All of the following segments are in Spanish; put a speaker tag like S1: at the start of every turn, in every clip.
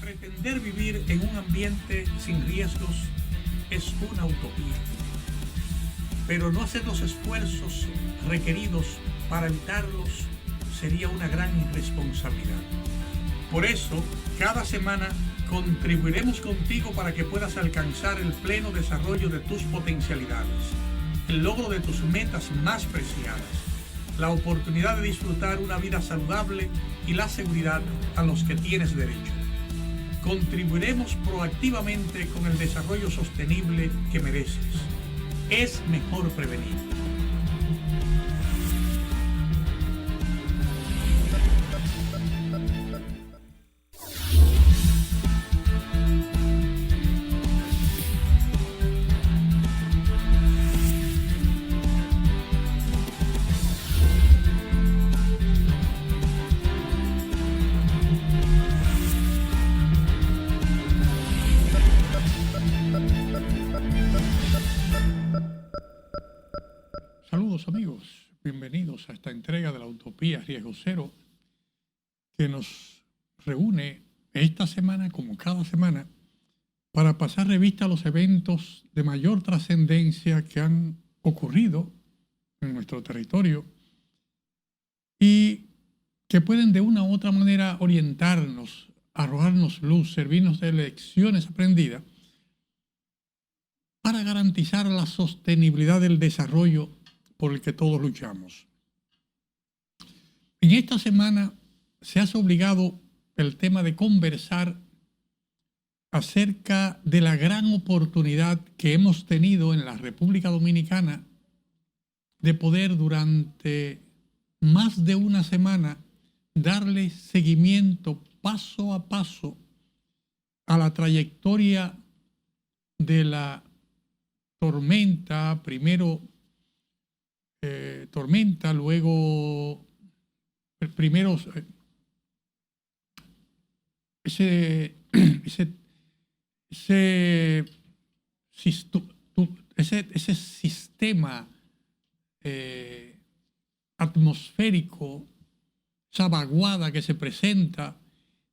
S1: Pretender vivir en un ambiente sin riesgos es una utopía, pero no hacer los esfuerzos requeridos para evitarlos sería una gran irresponsabilidad. Por eso, cada semana contribuiremos contigo para que puedas alcanzar el pleno desarrollo de tus potencialidades, el logro de tus metas más preciadas, la oportunidad de disfrutar una vida saludable y la seguridad a los que tienes derecho. Contribuiremos proactivamente con el desarrollo sostenible que mereces. Es mejor prevenir. Saludos amigos, bienvenidos a esta entrega de la Utopía Riesgo Cero que nos reúne esta semana como cada semana para pasar revista a los eventos de mayor trascendencia que han ocurrido en nuestro territorio y que pueden de una u otra manera orientarnos, arrojarnos luz, servirnos de lecciones aprendidas para garantizar la sostenibilidad del desarrollo por el que todos luchamos. En esta semana se ha obligado el tema de conversar acerca de la gran oportunidad que hemos tenido en la República Dominicana de poder durante más de una semana darle seguimiento paso a paso a la trayectoria de la tormenta, primero tormenta, luego primero ese sistema atmosférico, esa vaguada que se presenta,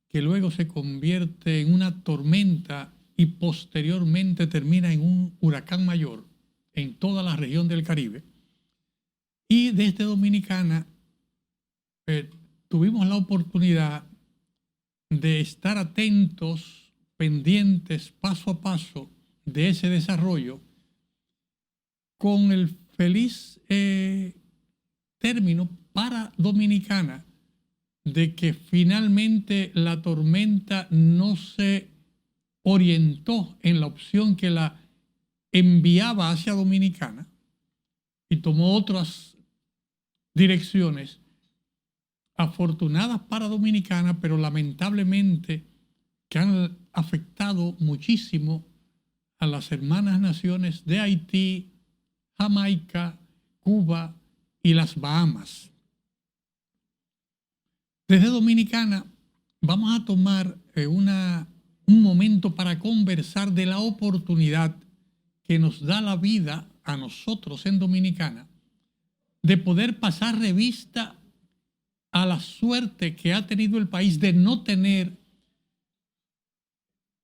S1: que luego se convierte en una tormenta y posteriormente termina en un huracán mayor en toda la región del Caribe. Y desde Dominicana tuvimos la oportunidad de estar atentos, pendientes, paso a paso de ese desarrollo, con el feliz término para Dominicana de que finalmente la tormenta no se orientó en la opción que la enviaba hacia Dominicana y tomó otras direcciones afortunadas para Dominicana, pero lamentablemente que han afectado muchísimo a las hermanas naciones de Haití, Jamaica, Cuba y las Bahamas. Desde Dominicana vamos a tomar un momento para conversar de la oportunidad que nos da la vida a nosotros en Dominicana de poder pasar revista a la suerte que ha tenido el país de no tener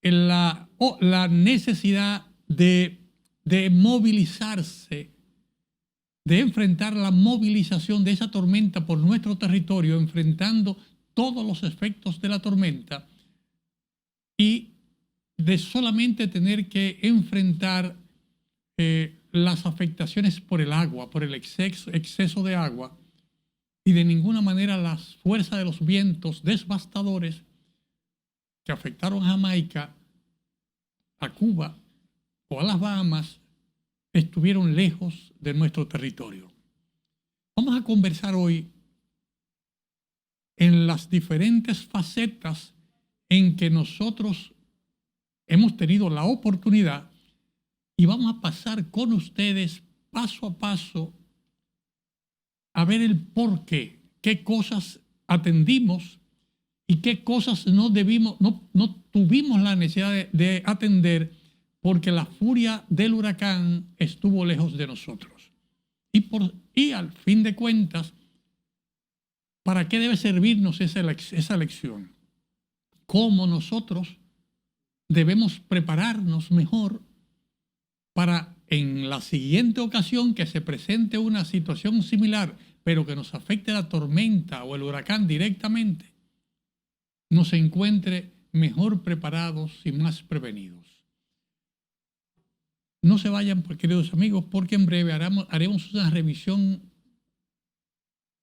S1: la necesidad de movilizarse, de enfrentar la movilización de esa tormenta por nuestro territorio, enfrentando todos los efectos de la tormenta y de solamente tener que enfrentar las afectaciones por el agua, por el exceso de agua, y de ninguna manera las fuerzas de los vientos devastadores que afectaron a Jamaica, a Cuba o a las Bahamas estuvieron lejos de nuestro territorio. Vamos a conversar hoy en las diferentes facetas en que nosotros hemos tenido la oportunidad y vamos a pasar con ustedes paso a paso a ver el por qué, qué cosas atendimos y qué cosas no tuvimos la necesidad de atender porque la furia del huracán estuvo lejos de nosotros. Y al fin de cuentas, ¿para qué debe servirnos esa lección? cómo nosotros debemos prepararnos mejor para en la siguiente ocasión que se presente una situación similar, pero que nos afecte la tormenta o el huracán directamente, nos encuentre mejor preparados y más prevenidos. No se vayan, pues, queridos amigos, porque en breve haremos una revisión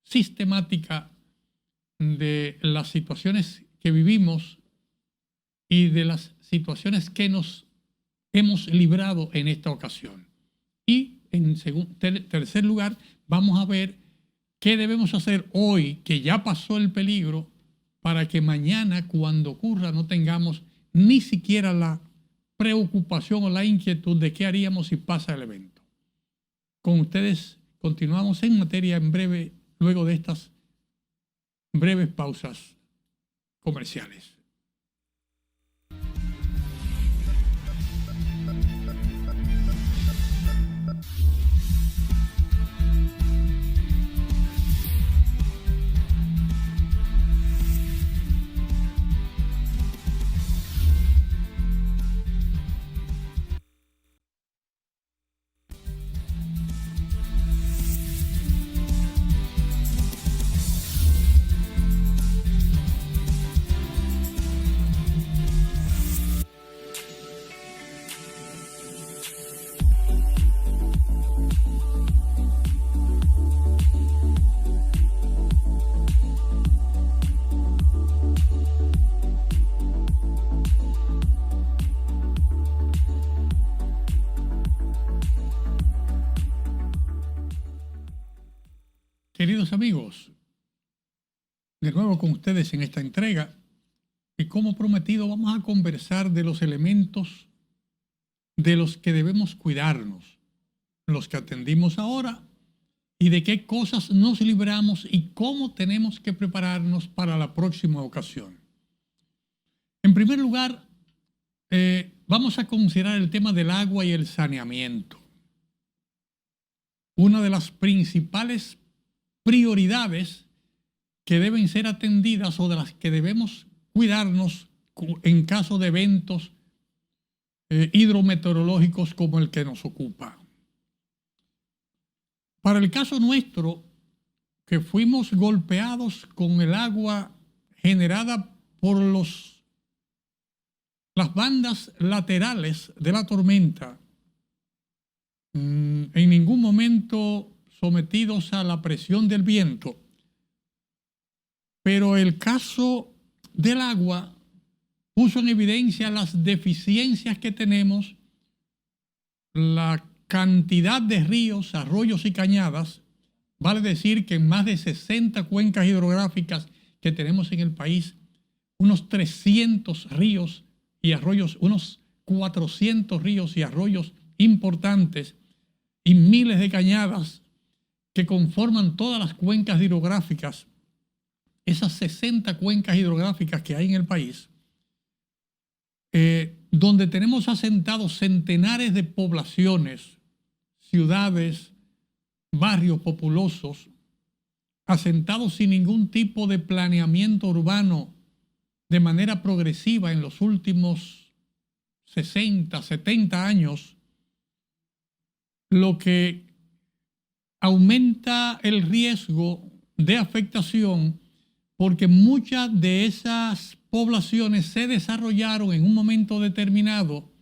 S1: sistemática de las situaciones que vivimos y de las situaciones que nos hemos librado en esta ocasión. Y en tercer lugar, vamos a ver qué debemos hacer hoy, que ya pasó el peligro, para que mañana, cuando ocurra, no tengamos ni siquiera la preocupación o la inquietud de qué haríamos si pasa el evento. Con ustedes continuamos en materia en breve, luego de estas breves pausas comerciales. Queridos amigos, de nuevo con ustedes en esta entrega, y como prometido vamos a conversar de los elementos de los que debemos cuidarnos, los que atendimos ahora, y de qué cosas nos libramos y cómo tenemos que prepararnos para la próxima ocasión. En primer lugar, vamos a considerar el tema del agua y el saneamiento. Una de las principales prioridades que deben ser atendidas o de las que debemos cuidarnos en caso de eventos hidrometeorológicos como el que nos ocupa. Para el caso nuestro, que fuimos golpeados con el agua generada por las bandas laterales de la tormenta, en ningún momento sometidos a la presión del viento, pero el caso del agua puso en evidencia las deficiencias que tenemos, la cantidad de ríos, arroyos y cañadas. Vale decir que en más de 60 cuencas hidrográficas que tenemos en el país, unos 300 ríos y arroyos, unos 400 ríos y arroyos importantes y miles de cañadas que conforman todas las cuencas hidrográficas, esas 60 cuencas hidrográficas que hay en el país, donde tenemos asentados centenares de poblaciones, ciudades, barrios populosos, asentados sin ningún tipo de planeamiento urbano de manera progresiva en los últimos 60, 70 años, lo que aumenta el riesgo de afectación, porque muchas de esas poblaciones se desarrollaron en un momento determinado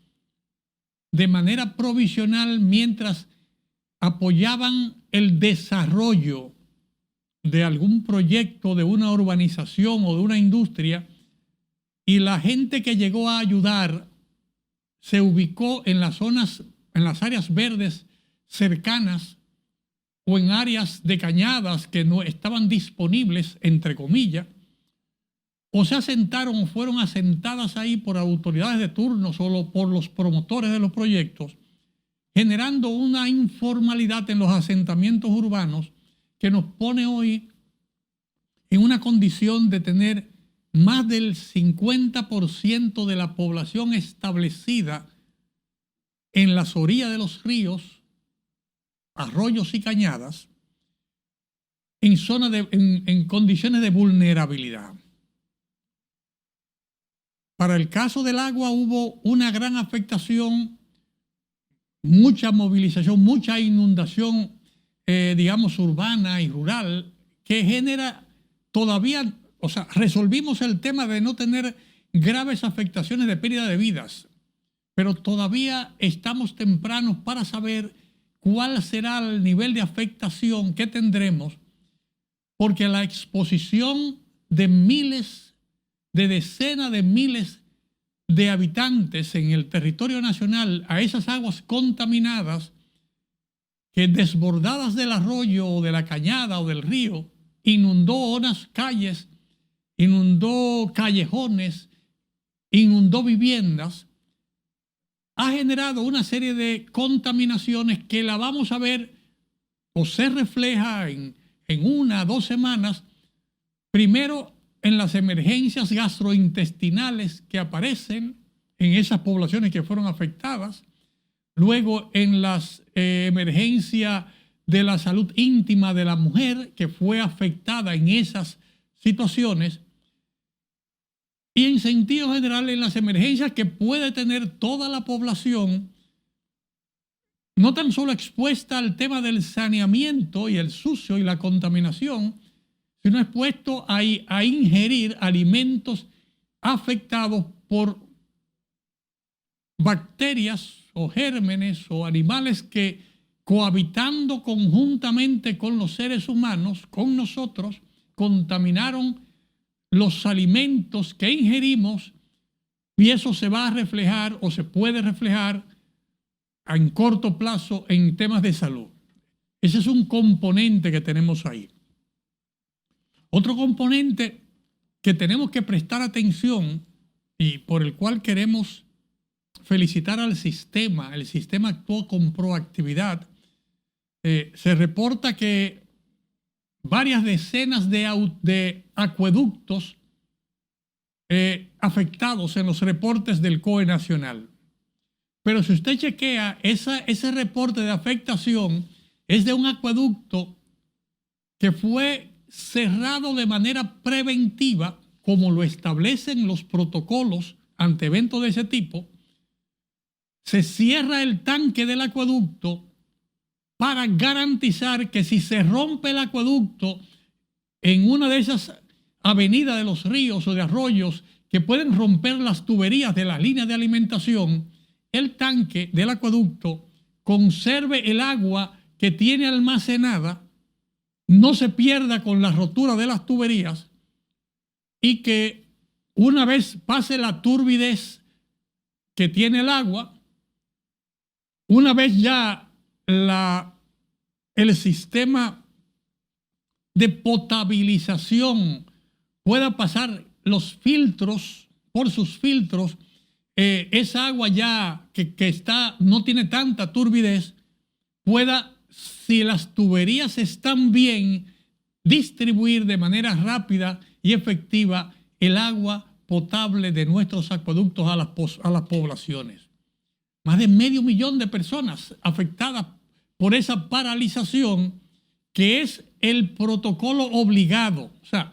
S1: de manera provisional mientras apoyaban el desarrollo de algún proyecto, de una urbanización o de una industria, y la gente que llegó a ayudar se ubicó en las zonas, en las áreas verdes cercanas o en áreas de cañadas que no estaban disponibles, entre comillas, o se asentaron o fueron asentadas ahí por autoridades de turno o por los promotores de los proyectos, generando una informalidad en los asentamientos urbanos que nos pone hoy en una condición de tener más del 50% de la población establecida en las orillas de los ríos, arroyos y cañadas, en condiciones de vulnerabilidad. Para el caso del agua hubo una gran afectación, mucha movilización, mucha inundación, digamos, urbana y rural, que genera todavía, o sea, resolvimos el tema de no tener graves afectaciones de pérdida de vidas, pero todavía estamos tempranos para saber cuál será el nivel de afectación que tendremos, porque la exposición de miles, de decenas de miles de habitantes en el territorio nacional a esas aguas contaminadas, que desbordadas del arroyo o de la cañada o del río, inundó unas calles, inundó callejones, inundó viviendas, ha generado una serie de contaminaciones que la vamos a ver o se refleja en 1 o 2 semanas, primero en las emergencias gastrointestinales que aparecen en esas poblaciones que fueron afectadas, luego en las emergencias de la salud íntima de la mujer que fue afectada en esas situaciones, y en sentido general en las emergencias que puede tener toda la población, no tan solo expuesta al tema del saneamiento y el sucio y la contaminación, sino expuesto a ingerir alimentos afectados por bacterias o gérmenes o animales que, cohabitando conjuntamente con los seres humanos, con nosotros, contaminaron los alimentos que ingerimos, y eso se va a reflejar o se puede reflejar en corto plazo en temas de salud. Ese es un componente que tenemos ahí. Otro componente que tenemos que prestar atención y por el cual queremos felicitar al sistema, el sistema actuó con proactividad. Se reporta que varias decenas de acueductos afectados en los reportes del COE nacional. Pero si usted chequea, ese reporte de afectación es de un acueducto que fue cerrado de manera preventiva, como lo establecen los protocolos ante eventos de ese tipo. Se cierra el tanque del acueducto para garantizar que si se rompe el acueducto en una de esas avenidas de los ríos o de arroyos que pueden romper las tuberías de las líneas de alimentación, el tanque del acueducto conserve el agua que tiene almacenada, no se pierda con la rotura de las tuberías, y que una vez pase la turbidez que tiene el agua, una vez ya el sistema de potabilización pueda pasar los filtros, por sus filtros, esa agua ya que no tiene tanta turbidez, pueda, si las tuberías están bien, distribuir de manera rápida y efectiva el agua potable de nuestros acueductos a las poblaciones. Más de 500,000 de personas afectadas por esa paralización, que es el protocolo obligado. O sea,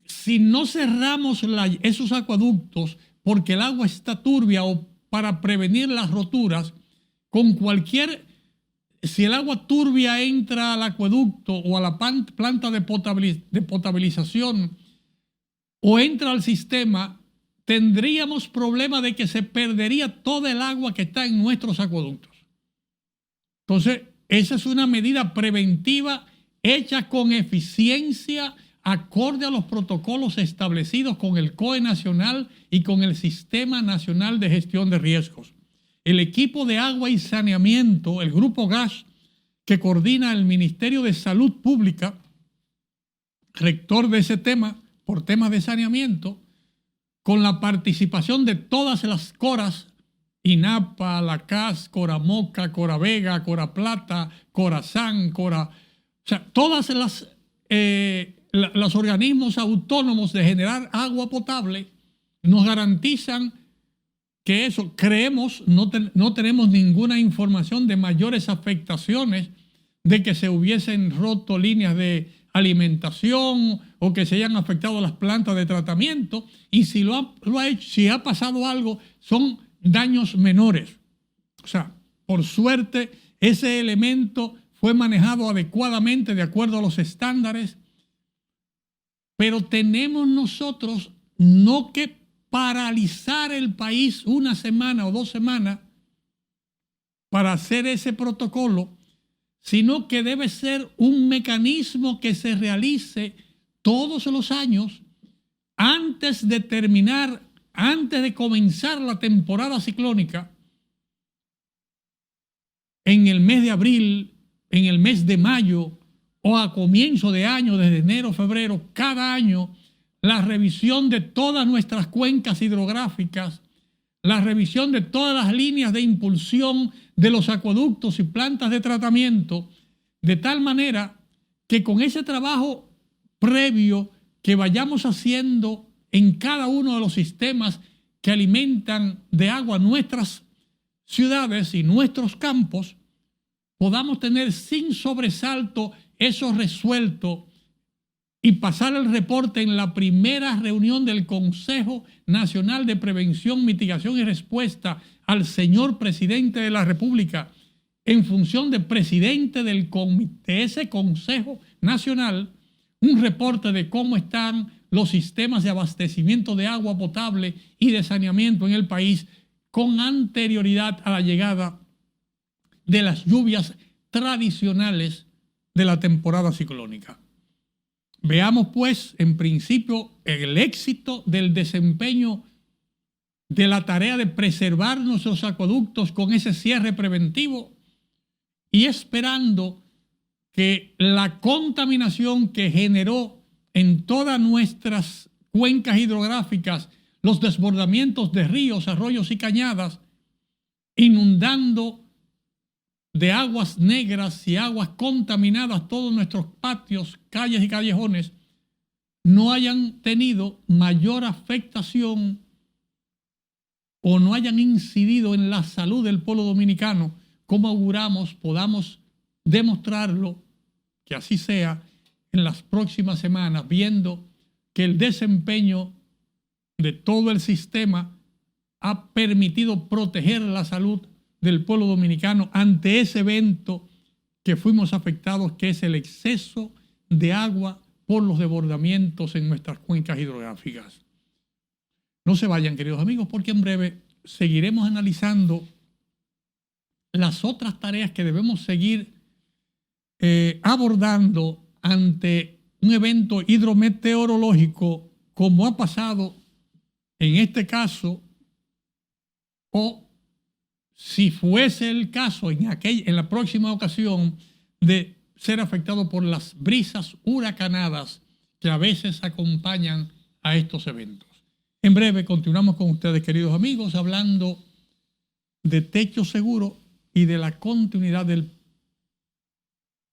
S1: si no cerramos esos acueductos porque el agua está turbia o para prevenir las roturas, si el agua turbia entra al acueducto o a la planta de potabilización o entra al sistema, tendríamos problema de que se perdería toda el agua que está en nuestros acueductos. Entonces, esa es una medida preventiva hecha con eficiencia, acorde a los protocolos establecidos con el COE nacional y con el Sistema Nacional de Gestión de Riesgos. El equipo de agua y saneamiento, el Grupo GAS, que coordina el Ministerio de Salud Pública, rector de ese tema, por temas de saneamiento, con la participación de todas las coras, INAPA, la CAS, Coramoca, Coravega, Coraplata, Corazán, o sea, todas los organismos autónomos de generar agua potable nos garantizan que eso, creemos, no tenemos ninguna información de mayores afectaciones, de que se hubiesen roto líneas de alimentación o que se hayan afectado las plantas de tratamiento, y si si ha pasado algo, son daños menores. O sea, por suerte, ese elemento fue manejado adecuadamente de acuerdo a los estándares, pero tenemos nosotros no que paralizar el país una semana o 2 semanas para hacer ese protocolo, sino que debe ser un mecanismo que se realice todos los años antes de comenzar la temporada ciclónica, en el mes de abril, en el mes de mayo o a comienzo de año, desde enero, febrero, cada año, la revisión de todas nuestras cuencas hidrográficas, la revisión de todas las líneas de impulsión de los acueductos y plantas de tratamiento, de tal manera que con ese trabajo previo que vayamos haciendo en cada uno de los sistemas que alimentan de agua nuestras ciudades y nuestros campos, podamos tener sin sobresalto eso resuelto y pasar el reporte en la primera reunión del Consejo Nacional de Prevención, Mitigación y Respuesta al señor presidente de la República, en función de presidente de ese Consejo Nacional, un reporte de cómo están los sistemas de abastecimiento de agua potable y de saneamiento en el país con anterioridad a la llegada de las lluvias tradicionales de la temporada ciclónica. Veamos, pues, en principio, el éxito del desempeño de la tarea de preservar nuestros acueductos con ese cierre preventivo y esperando que la contaminación que generó en todas nuestras cuencas hidrográficas los desbordamientos de ríos, arroyos y cañadas, inundando de aguas negras y aguas contaminadas todos nuestros patios, calles y callejones, no hayan tenido mayor afectación o no hayan incidido en la salud del pueblo dominicano, como auguramos podamos demostrarlo, que así sea en las próximas semanas, viendo que el desempeño de todo el sistema ha permitido proteger la salud del pueblo dominicano ante ese evento que fuimos afectados, que es el exceso de agua por los desbordamientos en nuestras cuencas hidrográficas. No se vayan, queridos amigos, porque en breve seguiremos analizando las otras tareas que debemos seguir abordando ante un evento hidrometeorológico como ha pasado en este caso, o si fuese el caso en la próxima ocasión de ser afectado por las brisas huracanadas que a veces acompañan a estos eventos. En breve continuamos con ustedes, queridos amigos, hablando de techo seguro y de la continuidad del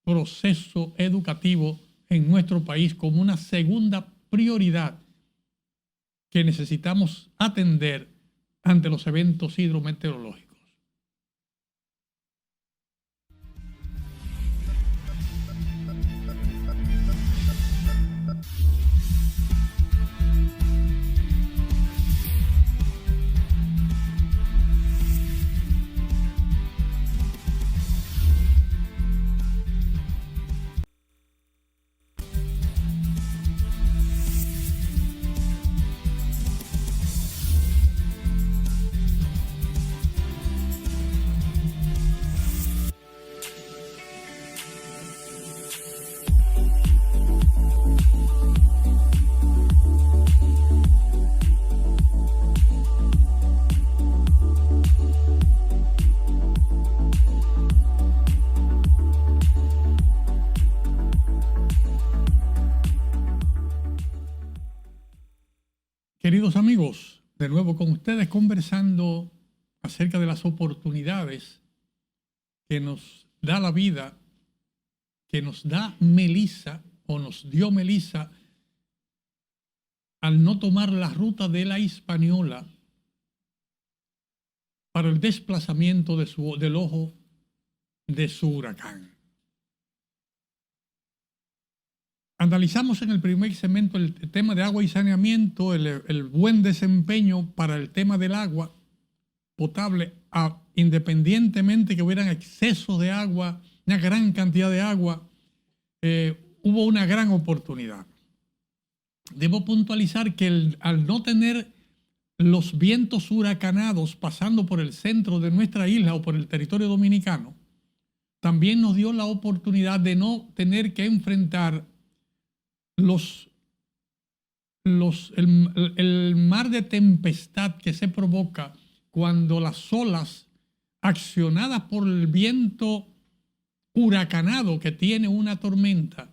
S1: proceso educativo en nuestro país como una segunda prioridad que necesitamos atender ante los eventos hidrometeorológicos. Queridos amigos, de nuevo con ustedes conversando acerca de las oportunidades que nos da la vida, que nos da Melissa o nos dio Melissa al no tomar la ruta de la Hispaniola para el desplazamiento del ojo de su huracán. Analizamos en el primer segmento el tema de agua y saneamiento, el buen desempeño para el tema del agua potable, independientemente que hubieran excesos de agua, una gran cantidad de agua, hubo una gran oportunidad. Debo puntualizar que al no tener los vientos huracanados pasando por el centro de nuestra isla o por el territorio dominicano, también nos dio la oportunidad de no tener que enfrentar el mar de tempestad que se provoca cuando las olas accionadas por el viento huracanado que tiene una tormenta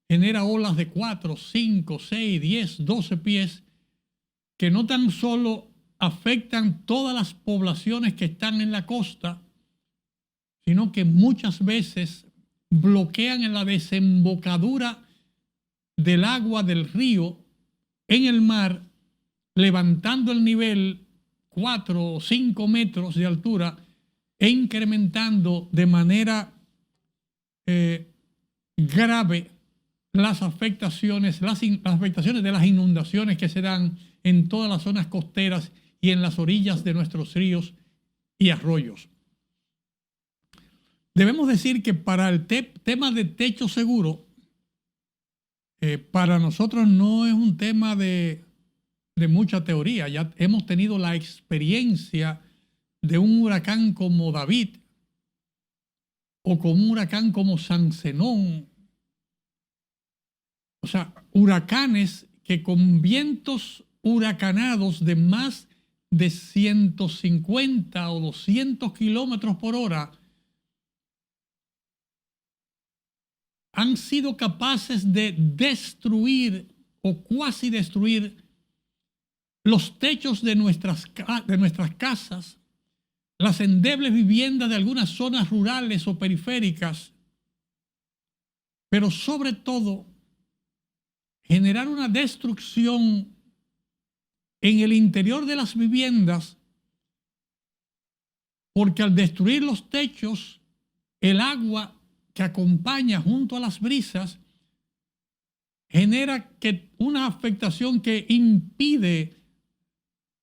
S1: genera olas de 4, 5, 6, 10, 12 pies que no tan solo afectan todas las poblaciones que están en la costa, sino que muchas veces bloquean en la desembocadura del agua del río en el mar, levantando el nivel 4 o 5 metros de altura e incrementando de manera grave las afectaciones de las inundaciones que se dan en todas las zonas costeras y en las orillas de nuestros ríos y arroyos. Debemos decir que para el tema de techo seguro, para nosotros no es un tema de mucha teoría. Ya hemos tenido la experiencia de un huracán como David o como un huracán como San Zenón. O sea, huracanes que con vientos huracanados de más de 150 o 200 kilómetros por hora han sido capaces de destruir o cuasi destruir los techos de nuestras casas, las endebles viviendas de algunas zonas rurales o periféricas, pero sobre todo generar una destrucción en el interior de las viviendas, porque al destruir los techos, el agua que acompaña junto a las brisas genera una afectación que impide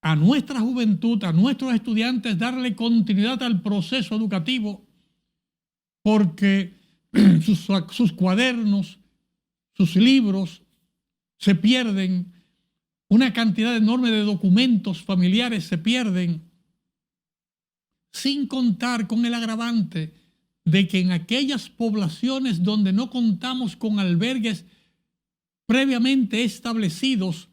S1: a nuestra juventud, a nuestros estudiantes, darle continuidad al proceso educativo, porque sus cuadernos, sus libros se pierden, una cantidad enorme de documentos familiares se pierden, sin contar con el agravante de que en aquellas poblaciones donde no contamos con albergues previamente establecidos,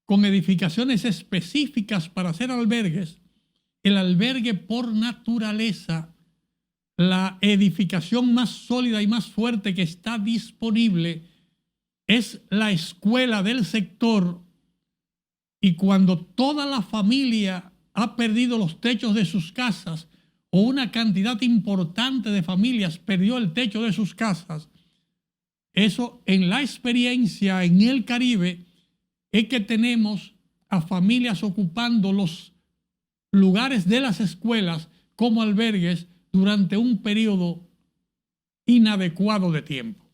S1: con edificaciones específicas para hacer albergues, el albergue por naturaleza, la edificación más sólida y más fuerte que está disponible, es la escuela del sector. Y cuando toda la familia ha perdido los techos de sus casas, o una cantidad importante de familias perdió el techo de sus casas, eso en la experiencia en el Caribe es que tenemos a familias ocupando los lugares de las escuelas como albergues durante un periodo inadecuado de tiempo.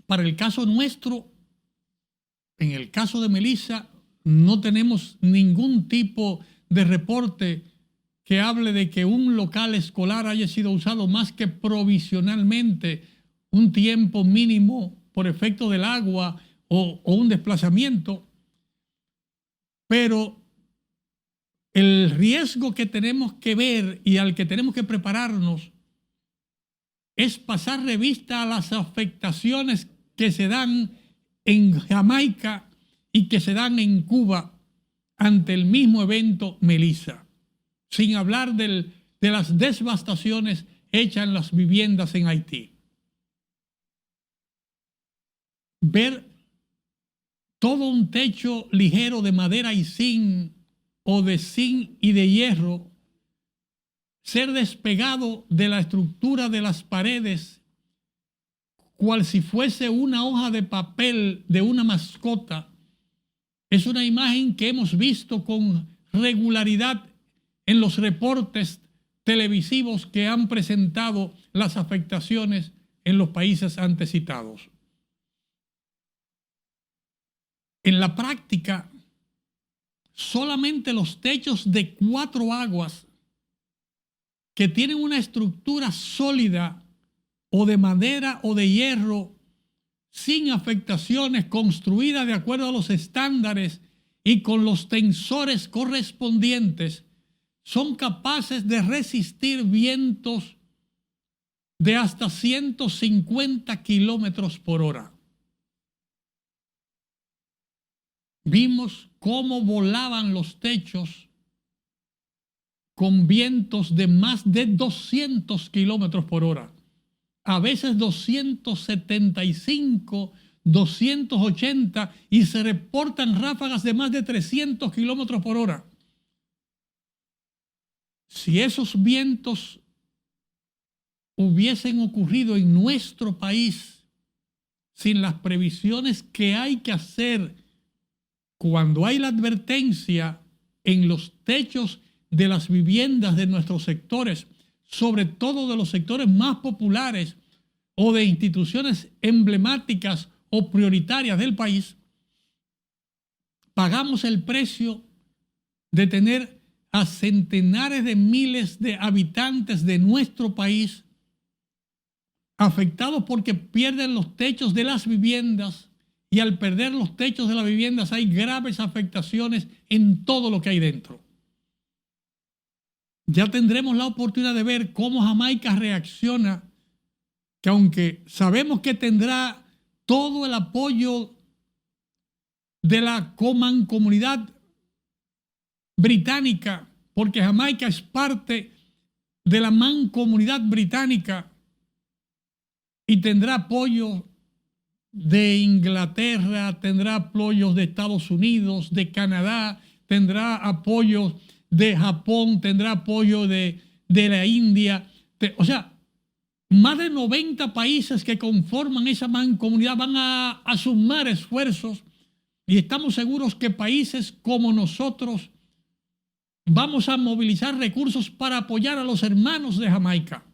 S1: Para el caso nuestro, en el caso de Melissa, no tenemos ningún tipo de reporte que hable de que un local escolar haya sido usado más que provisionalmente un tiempo mínimo por efecto del agua o un desplazamiento. Pero el riesgo que tenemos que ver y al que tenemos que prepararnos es pasar revista a las afectaciones que se dan en Jamaica y que se dan en Cuba ante el mismo evento Melissa, sin hablar de las devastaciones hechas en las viviendas en Haití. Ver todo un techo ligero de madera y zinc o de zinc y de hierro ser despegado de la estructura de las paredes, cual si fuese una hoja de papel de una mascota, es una imagen que hemos visto con regularidad en los reportes televisivos que han presentado las afectaciones en los países antes citados. En la práctica, solamente los techos de 4 aguas que tienen una estructura sólida o de madera o de hierro sin afectaciones, construida de acuerdo a los estándares y con los tensores correspondientes, son capaces de resistir vientos de hasta 150 kilómetros por hora. Vimos cómo volaban los techos con vientos de más de 200 kilómetros por hora. A veces 275, 280 y se reportan ráfagas de más de 300 kilómetros por hora. Si esos vientos hubiesen ocurrido en nuestro país sin las previsiones que hay que hacer cuando hay la advertencia en los techos de las viviendas de nuestros sectores, sobre todo de los sectores más populares o de instituciones emblemáticas o prioritarias del país, pagamos el precio de tener a centenares de miles de habitantes de nuestro país afectados porque pierden los techos de las viviendas, y al perder los techos de las viviendas hay graves afectaciones en todo lo que hay dentro. Ya tendremos la oportunidad de ver cómo Jamaica reacciona, que aunque sabemos que tendrá todo el apoyo de la Comunidad Británica, porque Jamaica es parte de la Mancomunidad Británica y tendrá apoyo de Inglaterra, tendrá apoyos de Estados Unidos, de Canadá, tendrá apoyos de Japón, tendrá apoyo de la India. O sea, más de 90 países que conforman esa mancomunidad van a sumar esfuerzos, y estamos seguros que países como nosotros vamos a movilizar recursos para apoyar a los hermanos de Jamaica,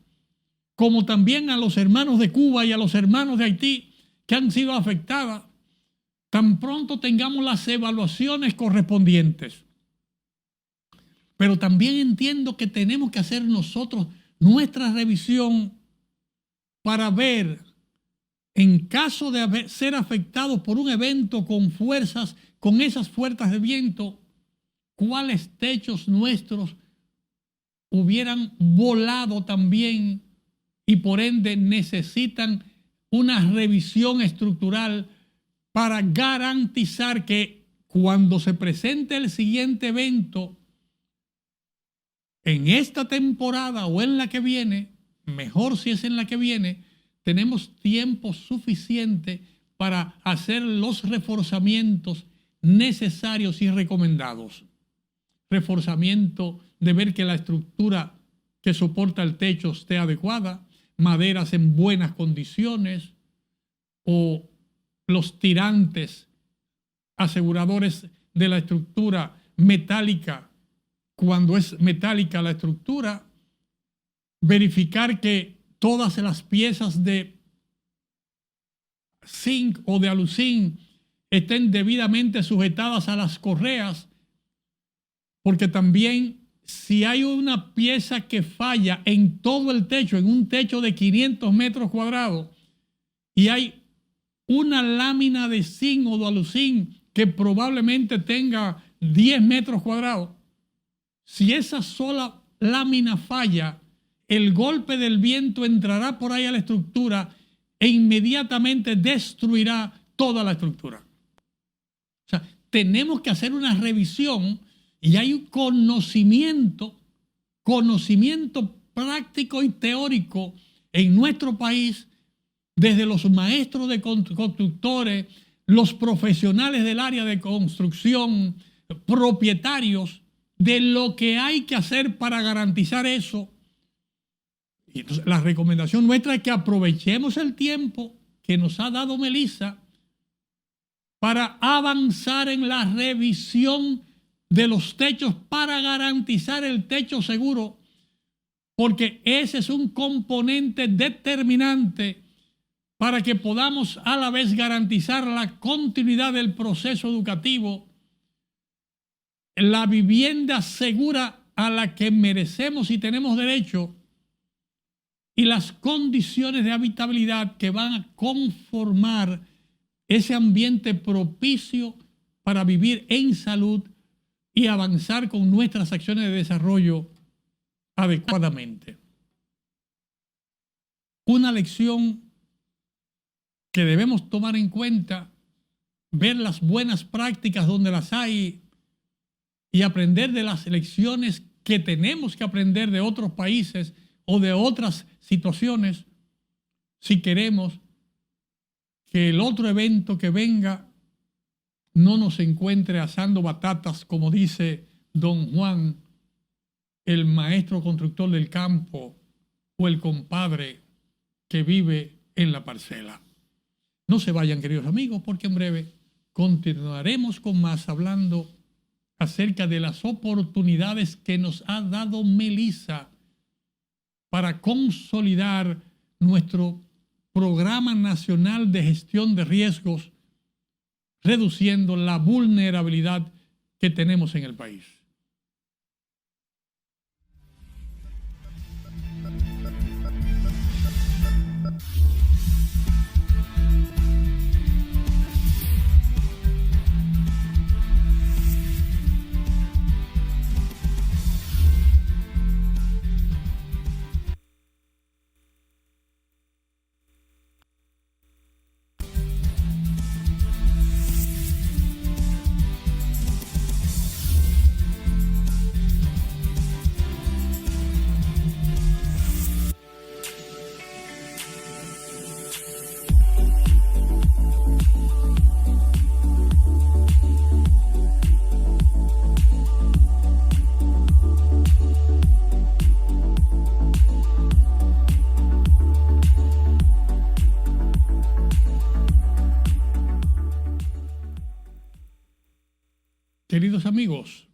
S1: como también a los hermanos de Cuba y a los hermanos de Haití que han sido afectadas, tan pronto tengamos las evaluaciones correspondientes. Pero también entiendo que tenemos que hacer nosotros nuestra revisión para ver, en caso de ser afectados por un evento con fuerzas, con esas fuerzas de viento, cuáles techos nuestros hubieran volado también y por ende necesitan una revisión estructural para garantizar que cuando se presente el siguiente evento, en esta temporada o en la que viene, mejor si es en la que viene, tenemos tiempo suficiente para hacer los reforzamientos necesarios y recomendados. Reforzamiento de ver que la estructura que soporta el techo esté adecuada, maderas en buenas condiciones, o los tirantes aseguradores de la estructura metálica. Cuando es metálica la estructura, verificar que todas las piezas de zinc o de aluzinc estén debidamente sujetadas a las correas, porque también si hay una pieza que falla en todo el techo, en un techo de 500 metros cuadrados, y hay una lámina de zinc o de aluzinc que probablemente tenga 10 metros cuadrados, si esa sola lámina falla, el golpe del viento entrará por ahí a la estructura e inmediatamente destruirá toda la estructura. O sea, tenemos que hacer una revisión, y hay un conocimiento práctico y teórico en nuestro país, desde los maestros de constructores, los profesionales del área de construcción, propietarios, de lo que hay que hacer para garantizar eso. Y entonces, la recomendación nuestra es que aprovechemos el tiempo que nos ha dado Melissa para avanzar en la revisión de los techos para garantizar el techo seguro, porque ese es un componente determinante para que podamos a la vez garantizar la continuidad del proceso educativo, la vivienda segura a la que merecemos y tenemos derecho, y las condiciones de habitabilidad que van a conformar ese ambiente propicio para vivir en salud y avanzar con nuestras acciones de desarrollo adecuadamente. Una lección que debemos tomar en cuenta, ver las buenas prácticas donde las hay y aprender de las lecciones que tenemos que aprender de otros países o de otras situaciones si queremos que el otro evento que venga no nos encuentre asando batatas, como dice don Juan, el maestro constructor del campo o el compadre que vive en la parcela. No se vayan, queridos amigos, porque en breve continuaremos con más hablando acerca de las oportunidades que nos ha dado Melissa para consolidar nuestro Programa Nacional de Gestión de Riesgos, reduciendo la vulnerabilidad que tenemos en el país. Queridos amigos,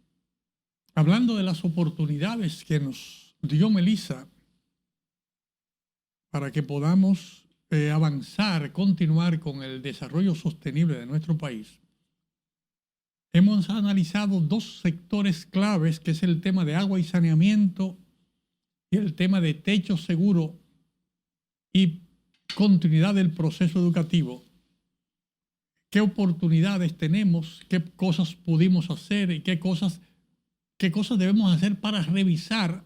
S1: hablando de las oportunidades que nos dio Melissa para que podamos avanzar, continuar con el desarrollo sostenible de nuestro país, hemos analizado dos sectores claves, que es el tema de agua y saneamiento y el tema de techo seguro y continuidad del proceso educativo. ¿Qué oportunidades tenemos? ¿Qué cosas pudimos hacer? ¿Y qué cosas debemos hacer para revisar?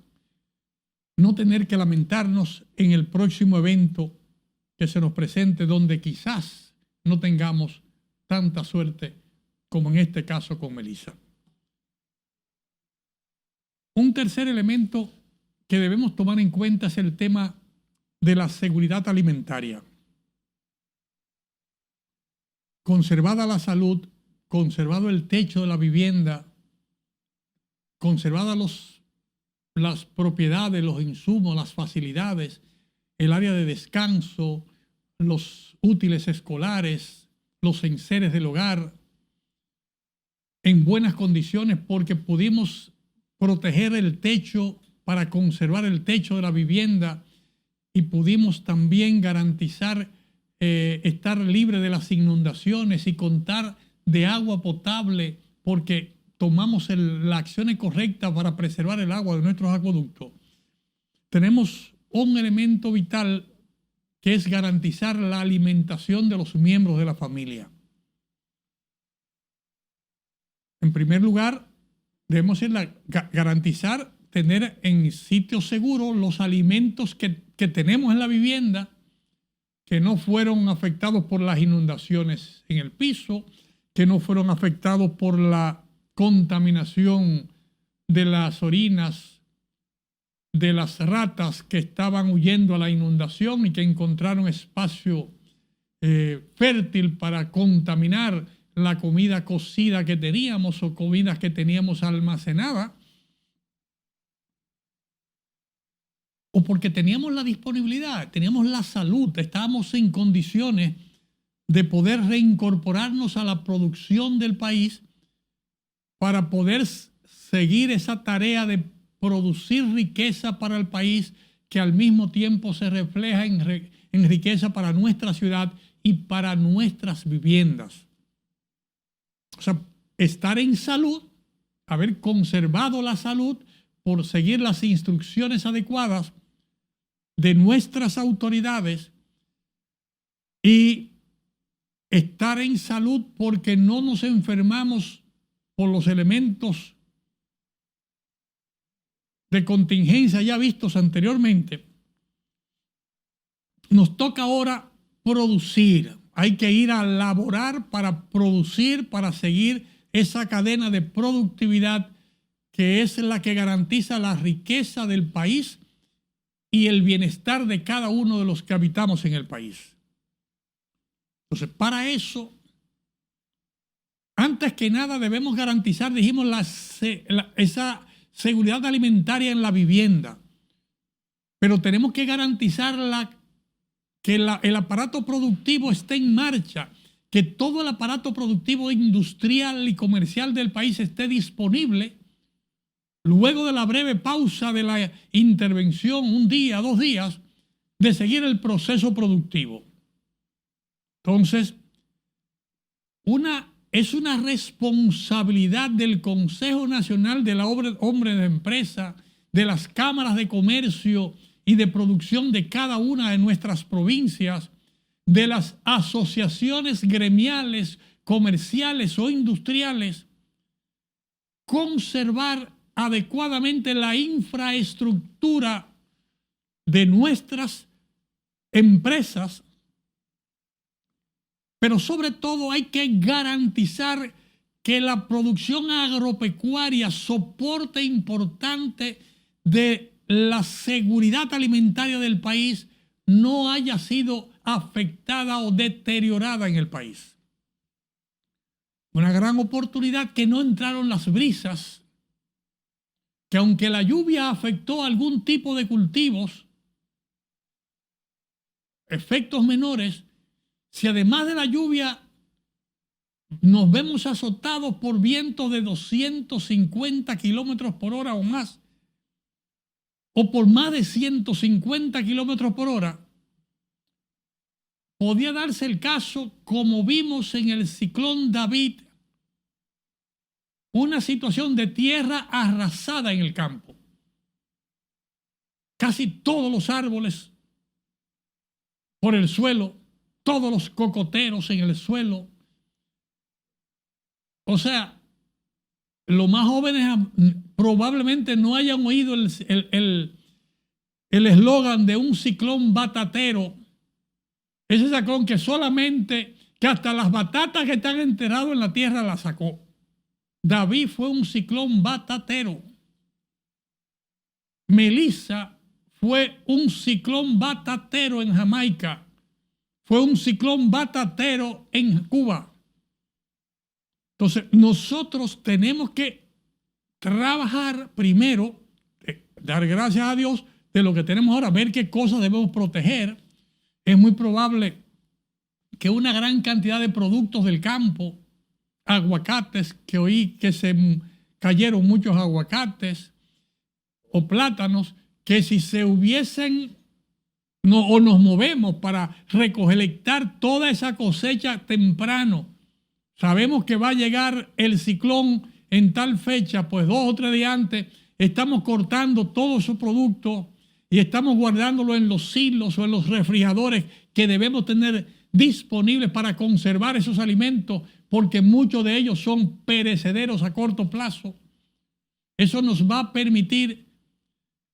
S1: No tener que lamentarnos en el próximo evento que se nos presente, donde quizás no tengamos tanta suerte como en este caso con Melissa. Un tercer elemento que debemos tomar en cuenta es el tema de la seguridad alimentaria. Conservada la salud, conservado el techo de la vivienda, conservadas las propiedades, los insumos, las facilidades, el área de descanso, los útiles escolares, los enseres del hogar, en buenas condiciones porque pudimos proteger el techo para conservar el techo de la vivienda y pudimos también garantizar estar libre de las inundaciones y contar de agua potable porque tomamos las acciones correctas para preservar el agua de nuestros acueductos. Tenemos un elemento vital que es garantizar la alimentación de los miembros de la familia. En primer lugar, debemos garantizar tener en sitios seguros los alimentos que tenemos en la vivienda, que no fueron afectados por las inundaciones en el piso, que no fueron afectados por la contaminación de las orinas de las ratas que estaban huyendo a la inundación y que encontraron espacio fértil para contaminar la comida cocida que teníamos o comidas que teníamos almacenada, o porque teníamos la disponibilidad, teníamos la salud, estábamos en condiciones de poder reincorporarnos a la producción del país para poder seguir esa tarea de producir riqueza para el país que al mismo tiempo se refleja en riqueza para nuestra ciudad y para nuestras viviendas. O sea, estar en salud, haber conservado la salud por seguir las instrucciones adecuadas de nuestras autoridades y estar en salud porque no nos enfermamos por los elementos de contingencia ya vistos anteriormente. Nos toca ahora producir. Hay que ir a laborar para producir, para seguir esa cadena de productividad que es la que garantiza la riqueza del país y el bienestar de cada uno de los que habitamos en el país. Entonces, para eso, antes que nada debemos garantizar, dijimos, esa seguridad alimentaria en la vivienda. Pero tenemos que garantizar que el aparato productivo esté en marcha, que todo el aparato productivo industrial y comercial del país esté disponible luego de la breve pausa de la intervención, un día, 2 días, de seguir el proceso productivo. Entonces, es una responsabilidad del Consejo Nacional de la Hombre de Empresa, de las cámaras de comercio y de producción de cada una de nuestras provincias, de las asociaciones gremiales, comerciales o industriales, conservar adecuadamente la infraestructura de nuestras empresas, pero sobre todo hay que garantizar que la producción agropecuaria, soporte importante de la seguridad alimentaria del país, no haya sido afectada o deteriorada en el país. Una gran oportunidad que no entraron las brisas, que aunque la lluvia afectó algún tipo de cultivos, efectos menores, si además de la lluvia nos vemos azotados por vientos de 250 kilómetros por hora o más, o por más de 150 kilómetros por hora, podía darse el caso, como vimos en el ciclón David, una situación de tierra arrasada en el campo. Casi todos los árboles por el suelo, todos los cocoteros en el suelo. O sea, los más jóvenes probablemente no hayan oído el eslogan de un ciclón batatero. Ese ciclón que solamente, que hasta las batatas que están enterradas en la tierra las sacó. David fue un ciclón batatero. Melissa fue un ciclón batatero en Jamaica. Fue un ciclón batatero en Cuba. Entonces, nosotros tenemos que trabajar primero, dar gracias a Dios de lo que tenemos ahora, ver qué cosas debemos proteger. Es muy probable que una gran cantidad de productos del campo, aguacates, que oí que se cayeron muchos aguacates, o plátanos, que si se hubiesen o nos movemos para recolectar toda esa cosecha temprano, sabemos que va a llegar el ciclón en tal fecha, pues 2 o 3 días antes, estamos cortando todos esos productos y estamos guardándolo en los silos o en los refrigeradores que debemos tener disponibles para conservar esos alimentos, porque muchos de ellos son perecederos a corto plazo. Eso nos va a permitir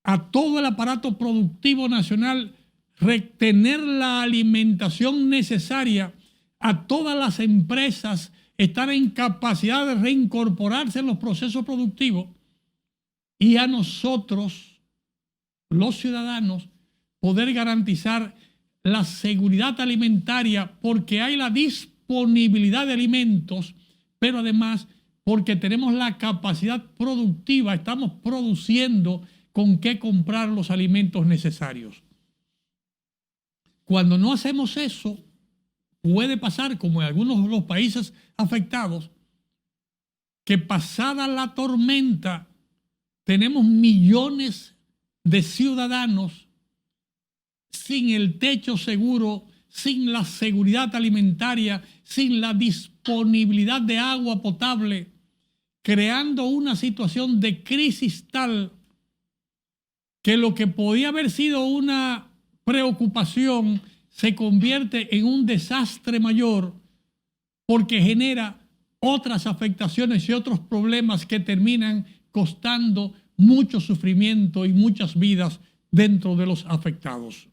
S1: a todo el aparato productivo nacional retener la alimentación necesaria, a todas las empresas estar en capacidad de reincorporarse en los procesos productivos y a nosotros, los ciudadanos, poder garantizar la seguridad alimentaria porque hay la disponibilidad de alimentos, pero además porque tenemos la capacidad productiva, estamos produciendo con qué comprar los alimentos necesarios. Cuando no hacemos eso, puede pasar, como en algunos de los países afectados, que pasada la tormenta tenemos millones de ciudadanos sin el techo seguro, sin la seguridad alimentaria, sin la disponibilidad de agua potable, creando una situación de crisis tal que lo que podía haber sido una preocupación se convierte en un desastre mayor porque genera otras afectaciones y otros problemas que terminan costando mucho sufrimiento y muchas vidas dentro de los afectados.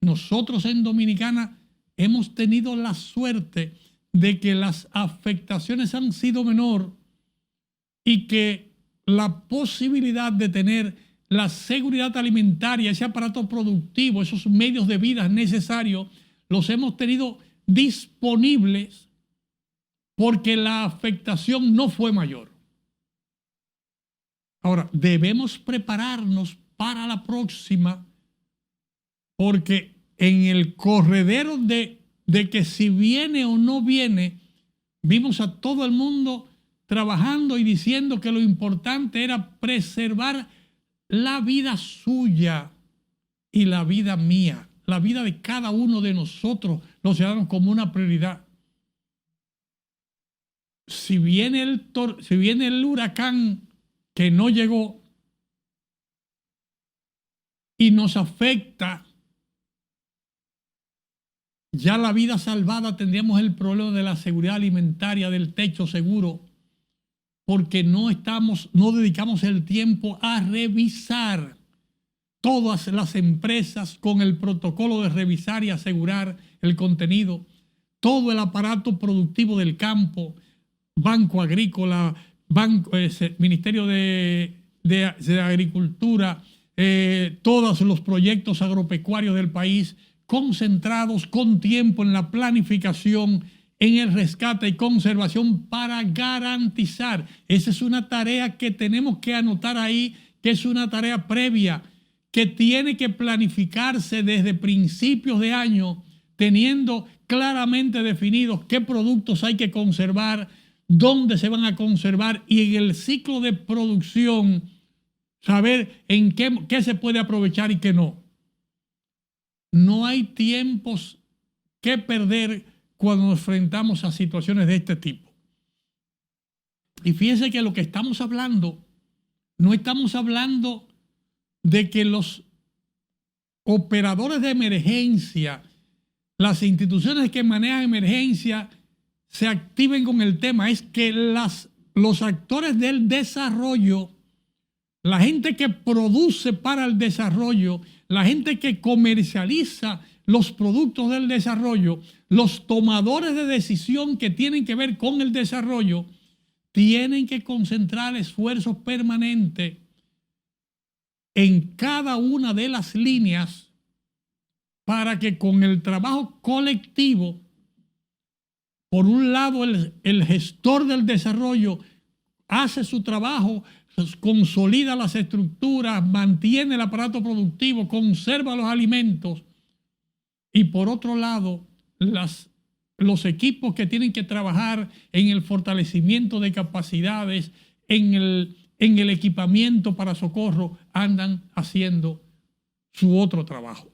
S1: Nosotros en Dominicana hemos tenido la suerte de que las afectaciones han sido menor y que la posibilidad de tener la seguridad alimentaria, ese aparato productivo, esos medios de vida necesarios, los hemos tenido disponibles porque la afectación no fue mayor. Ahora, debemos prepararnos para la próxima porque en el corredero de que si viene o no viene, vimos a todo el mundo trabajando y diciendo que lo importante era preservar la vida suya y la vida mía, la vida de cada uno de nosotros, los ciudadanos, como una prioridad. Si viene el huracán que no llegó y nos afecta, ya la vida salvada tendríamos el problema de la seguridad alimentaria, del techo seguro, porque no dedicamos el tiempo a revisar todas las empresas con el protocolo de revisar y asegurar el contenido, todo el aparato productivo del campo, Banco Agrícola, Ministerio de Agricultura, todos los proyectos agropecuarios del país, concentrados con tiempo en la planificación, en el rescate y conservación para garantizar. Esa es una tarea que tenemos que anotar ahí, que es una tarea previa, que tiene que planificarse desde principios de año, teniendo claramente definidos qué productos hay que conservar, dónde se van a conservar y en el ciclo de producción saber en qué se puede aprovechar y qué no. No hay tiempos que perder cuando nos enfrentamos a situaciones de este tipo. Y fíjense que lo que estamos hablando, no estamos hablando de que los operadores de emergencia, las instituciones que manejan emergencia, se activen con el tema. Es que los actores del desarrollo, la gente que produce para el desarrollo, la gente que comercializa los productos del desarrollo, los tomadores de decisión que tienen que ver con el desarrollo, tienen que concentrar esfuerzos permanentes en cada una de las líneas para que con el trabajo colectivo, por un lado el gestor del desarrollo hace su trabajo, consolida las estructuras, mantiene el aparato productivo, conserva los alimentos, y por otro lado los equipos que tienen que trabajar en el fortalecimiento de capacidades, en el equipamiento para socorro, andan haciendo su otro trabajo.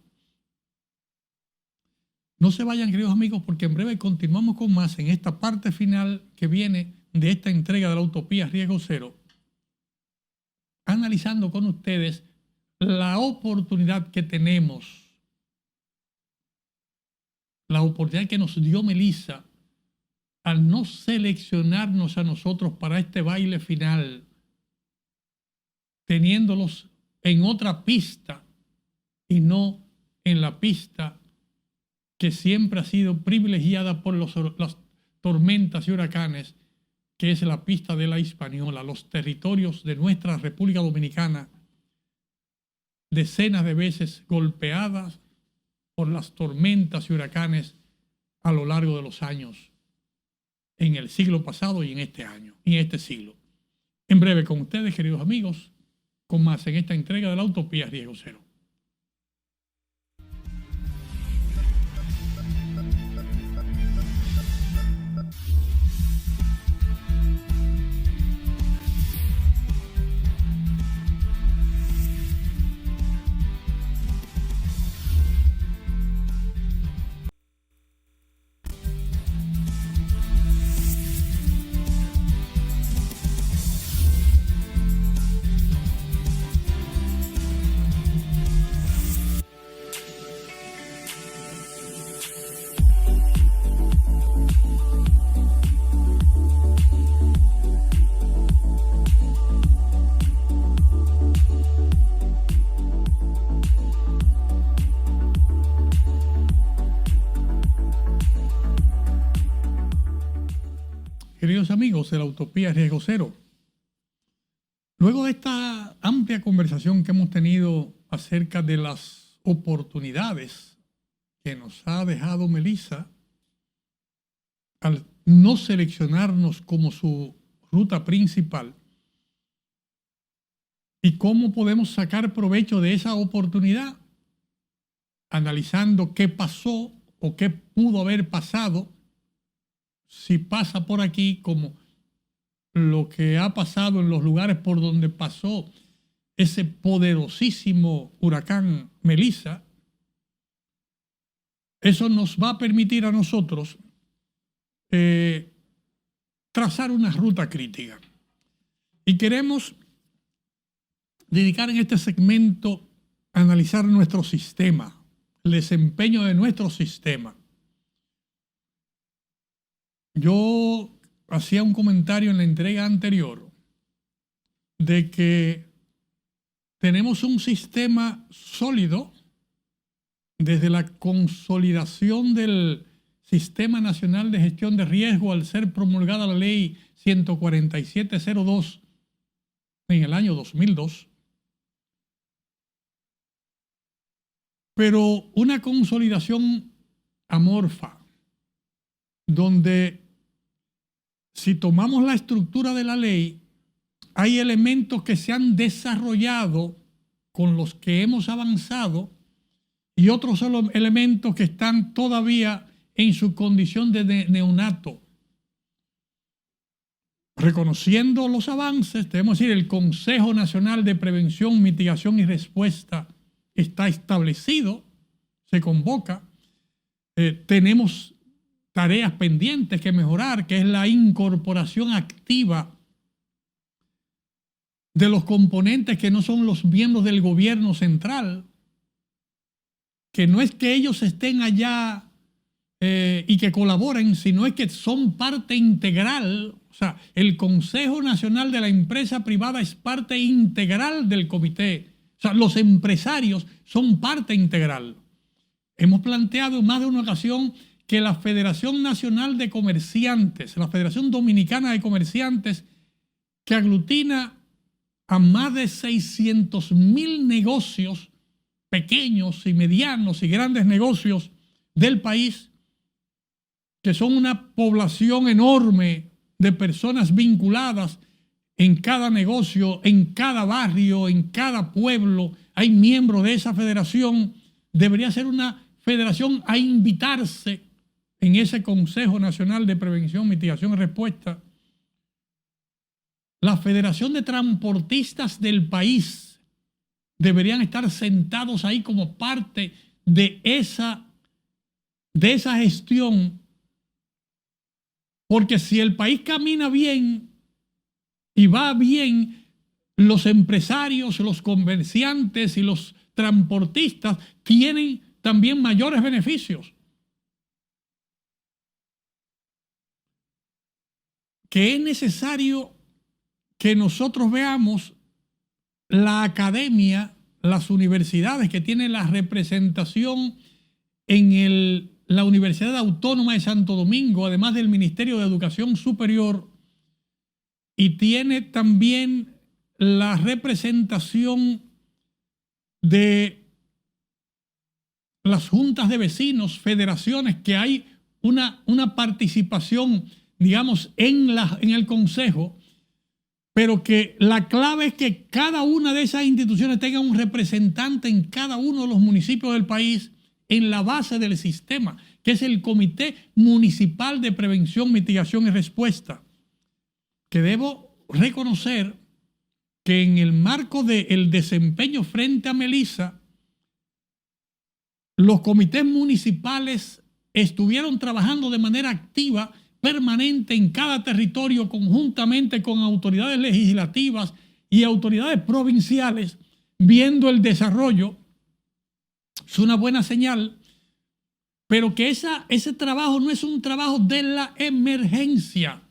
S1: No se vayan, queridos amigos, porque en breve continuamos con más en esta parte final que viene de esta entrega de la Utopía Riesgo Cero, analizando con ustedes la oportunidad que tenemos, la oportunidad que nos dio Melissa al no seleccionarnos a nosotros para este baile final, teniéndolos en otra pista y no en la pista que siempre ha sido privilegiada por las tormentas y huracanes, que es la pista de la Hispaniola, los territorios de nuestra República Dominicana, decenas de veces golpeadas por las tormentas y huracanes a lo largo de los años, en el siglo pasado y en este año, y en este siglo. En breve con ustedes, queridos amigos, con más en esta entrega de la Utopía Riesgo Cero. queridos amigos de la Utopía Riesgo Cero. Luego de esta amplia conversación que hemos tenido acerca de las oportunidades que nos ha dejado Melissa al no seleccionarnos como su ruta principal y cómo podemos sacar provecho de esa oportunidad, analizando qué pasó o qué pudo haber pasado si pasa por aquí, como lo que ha pasado en los lugares por donde pasó ese poderosísimo huracán Melissa. Eso nos va a permitir a nosotros trazar una ruta crítica. Y queremos dedicar en este segmento a analizar nuestro sistema, el desempeño de nuestro sistema. Yo hacía un comentario en la entrega anterior de que tenemos un sistema sólido desde la consolidación del Sistema Nacional de Gestión de Riesgo al ser promulgada la Ley 14702 en el año 2002. Pero una consolidación amorfa, donde si tomamos la estructura de la ley, hay elementos que se han desarrollado con los que hemos avanzado y otros elementos que están todavía en su condición de neonato. Reconociendo los avances, debemos decir, el Consejo Nacional de Prevención, Mitigación y Respuesta está establecido, se convoca. Tenemos tareas pendientes que mejorar, que es la incorporación activa de los componentes que no son los miembros del gobierno central, que no es que ellos estén allá y que colaboren, sino es que son parte integral. O sea, el Consejo Nacional de la Empresa Privada es parte integral del comité. O sea, los empresarios son parte integral. Hemos planteado en más de una ocasión que la Federación Nacional de Comerciantes, la Federación Dominicana de Comerciantes, que aglutina a más de 600,000 negocios, pequeños y medianos y grandes negocios del país, que son una población enorme de personas vinculadas en cada negocio, en cada barrio, en cada pueblo, hay miembros de esa federación. Debería ser una federación a invitarse en ese Consejo Nacional de Prevención, Mitigación y Respuesta. La Federación de Transportistas del país deberían estar sentados ahí como parte de esa gestión, porque si el país camina bien y va bien, los empresarios, los comerciantes y los transportistas tienen también mayores beneficios. Que es necesario que nosotros veamos la academia, las universidades que tienen la representación en la Universidad Autónoma de Santo Domingo, además del Ministerio de Educación Superior, y tiene también la representación de las juntas de vecinos, federaciones, que hay una participación, digamos, en el Consejo, pero que la clave es que cada una de esas instituciones tenga un representante en cada uno de los municipios del país en la base del sistema, que es el Comité Municipal de Prevención, Mitigación y Respuesta, que debo reconocer que en el marco del desempeño frente a Melissa, los comités municipales estuvieron trabajando de manera activa, permanente en cada territorio, conjuntamente con autoridades legislativas y autoridades provinciales, viendo el desarrollo. Es una buena señal, pero que ese trabajo no es un trabajo de la emergencia,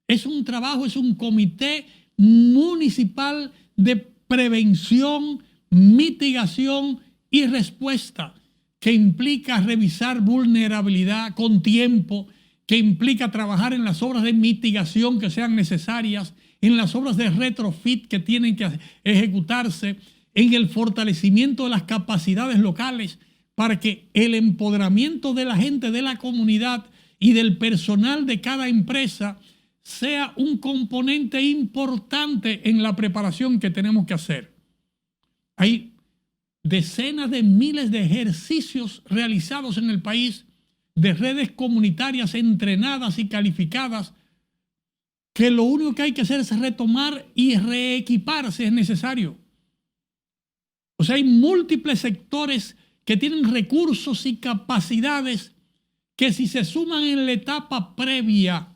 S1: es un trabajo, es un comité municipal de prevención, mitigación y respuesta, que implica revisar vulnerabilidad con tiempo que implica trabajar en las obras de mitigación que sean necesarias, en las obras de retrofit que tienen que ejecutarse, en el fortalecimiento de las capacidades locales para que el empoderamiento de la gente de la comunidad y del personal de cada empresa sea un componente importante en la preparación que tenemos que hacer. Hay decenas de miles de ejercicios realizados en el país de redes comunitarias entrenadas y calificadas que lo único que hay que hacer es retomar y reequipar si es necesario. O sea, hay múltiples sectores que tienen recursos y capacidades que si se suman en la etapa previa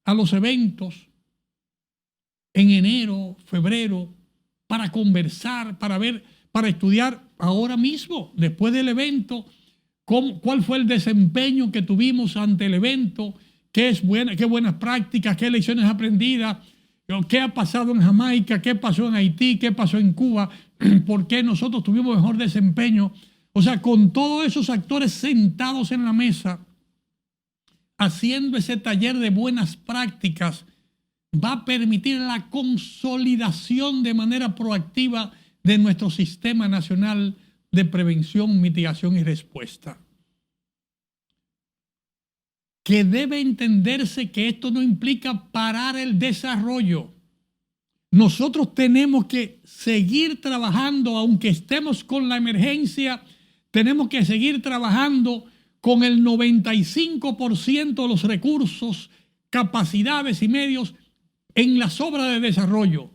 S1: a los eventos, en enero, febrero, para conversar, para ver, para estudiar ahora mismo, después del evento, cuál fue el desempeño que tuvimos ante el evento, qué buenas prácticas, qué lecciones aprendidas, qué ha pasado en Jamaica, qué pasó en Haití, qué pasó en Cuba, por qué nosotros tuvimos mejor desempeño. O sea, con todos esos actores sentados en la mesa, haciendo ese taller de buenas prácticas, va a permitir la consolidación de manera proactiva de nuestro Sistema Nacional de Prevención, Mitigación y Respuesta. Que debe entenderse que esto no implica parar el desarrollo. Nosotros tenemos que seguir trabajando, aunque estemos con la emergencia, tenemos que seguir trabajando con el 95% de los recursos, capacidades y medios en las obras de desarrollo.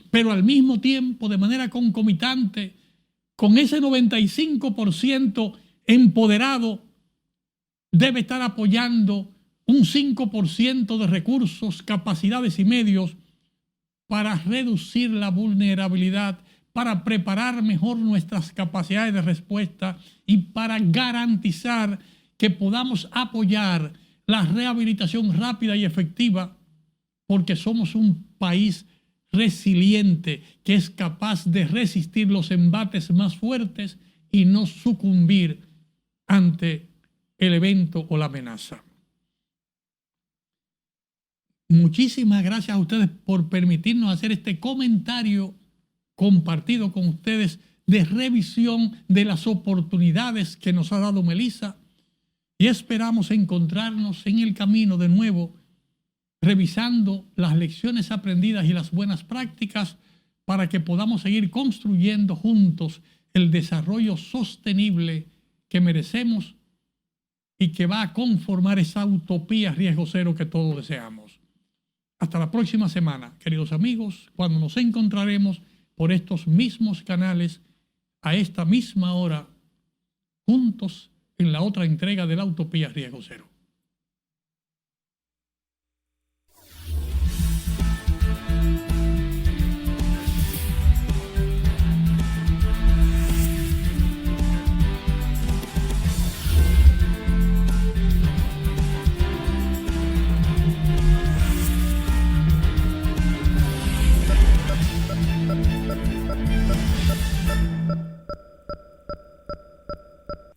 S1: Pero al mismo tiempo, de manera concomitante, con ese 95% empoderado, debe estar apoyando un 5% de recursos, capacidades y medios para reducir la vulnerabilidad, para preparar mejor nuestras capacidades de respuesta y para garantizar que podamos apoyar la rehabilitación rápida y efectiva, porque somos un país resiliente que es capaz de resistir los embates más fuertes y no sucumbir ante el evento o la amenaza. Muchísimas gracias a ustedes por permitirnos hacer este comentario compartido con ustedes de revisión de las oportunidades que nos ha dado Melissa, y esperamos encontrarnos en el camino de nuevo, revisando las lecciones aprendidas y las buenas prácticas para que podamos seguir construyendo juntos el desarrollo sostenible que merecemos y que va a conformar esa utopía riesgo cero que todos deseamos. Hasta la próxima semana, queridos amigos, cuando nos encontraremos por estos mismos canales a esta misma hora, juntos en la otra entrega de la utopía riesgo cero.